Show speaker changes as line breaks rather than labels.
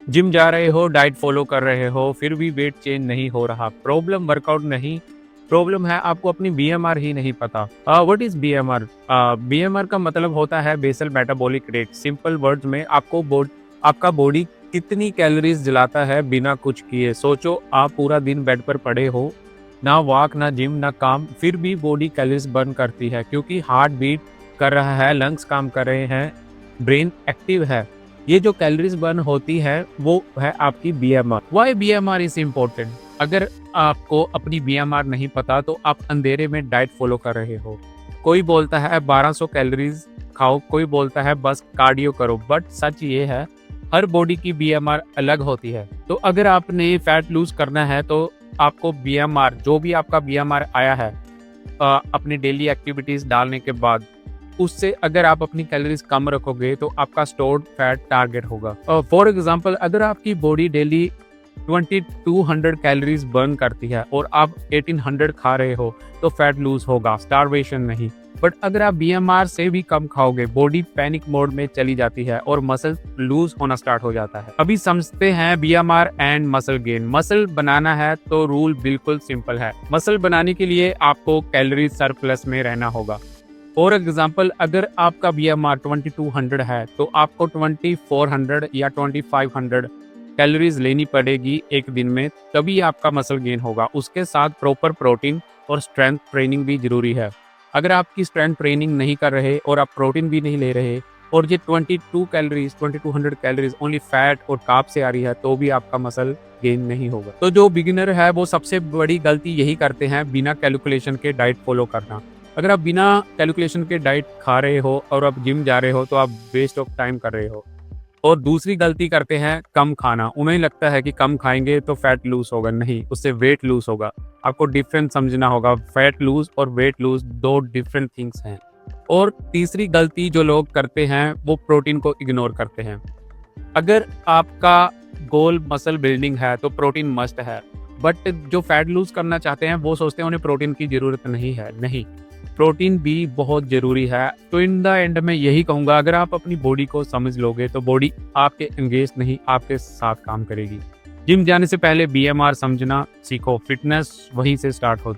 Gym जा रहे हो, डाइट फॉलो कर रहे हो, फिर भी वेट चेंज नहीं हो रहा। प्रॉब्लम वर्कआउट नहीं, प्रॉब्लम है आपको अपनी बीएमआर ही नहीं पता। What is BMR? बीएमआर का मतलब होता है basal metabolic rate. Simple words में आपका बॉडी कितनी कैलोरीज जलाता है बिना कुछ किए। सोचो, आप पूरा दिन बेड पर पड़े हो, ना वॉक, ना जिम, ना काम, फिर भी बॉडी कैलोरीज बर्न करती है क्योंकि हार्ट बीट कर रहा है, लंग्स काम कर रहे हैं, ब्रेन एक्टिव है। ये जो कैलोरीज बर्न होती है वो है आपकी BMR. Why BMR is important? अगर आपको अपनी बीएमआर नहीं पता तो आप अंधेरे में डाइट फॉलो कर रहे हो। कोई बोलता है 1200 कैलोरीज खाओ, कोई बोलता है बस कार्डियो करो, बट सच ये है हर बॉडी की बीएमआर अलग होती है। तो अगर आपने फैट लूज करना है तो आपको बीएमआर, जो भी आपका बीएमआर आया है अपनी डेली एक्टिविटीज डालने के बाद, उससे अगर आप अपनी कैलोरीज कम रखोगे तो आपका स्टोर्ड फैट टारगेट होगा। फॉर एग्जांपल, अगर आपकी बॉडी डेली 2200 कैलोरीज बर्न करती है और आप 1800 खा रहे हो तो फैट लूज होगा, स्टारवेशन नहीं। बट अगर आप बीएमआर से भी कम खाओगे, बॉडी पैनिक मोड में चली जाती है और मसल लूज होना स्टार्ट हो जाता है। अभी समझते हैं BMR and muscle gain. Muscle बनाना है तो रूल बिल्कुल सिंपल है। मसल बनाने के लिए आपको कैलोरी सरप्लस में रहना होगा। फॉर एग्जाम्पल, अगर आपका बीएमआर 2200 है तो आपको 2400 या 2500 कैलोरीज लेनी पड़ेगी एक दिन में, तभी आपका मसल गेन होगा। उसके साथ प्रॉपर प्रोटीन और स्ट्रेंथ ट्रेनिंग भी जरूरी है। अगर आपकी स्ट्रेंथ ट्रेनिंग नहीं कर रहे और आप प्रोटीन भी नहीं ले रहे और ये 2200 कैलोरीज ओनली फैट और कार्ब से आ रही है, तो भी आपका मसल गेन नहीं होगा। तो जो बिगिनर है वो सबसे बड़ी गलती यही करते हैं, बिना कैलकुलेशन के डाइट फॉलो करना। अगर आप बिना कैलकुलेशन के डाइट खा रहे हो और आप जिम जा रहे हो तो आप वेस्ट ऑफ टाइम कर रहे हो। और दूसरी गलती करते हैं कम खाना। उन्हें लगता है कि कम खाएंगे तो फैट लूज होगा, नहीं, उससे वेट लूज होगा। आपको डिफरेंस समझना होगा, फैट लूज और वेट लूज दो डिफरेंट थिंग्स हैं। और तीसरी गलती जो लोग करते हैं वो प्रोटीन को इग्नोर करते हैं। अगर आपका गोल मसल बिल्डिंग है तो प्रोटीन मस्ट है, बट जो फैट लूज करना चाहते हैं वो सोचते हैं उन्हें प्रोटीन की जरूरत नहीं है। नहीं, प्रोटीन भी बहुत जरूरी है। तो इन द एंड में यही कहूंगा, अगर आप अपनी बॉडी को समझ लोगे तो बॉडी आपके एंगेज नहीं, आपके साथ काम करेगी। जिम जाने से पहले बीएमआर समझना सीखो, फिटनेस वहीं से स्टार्ट होती है।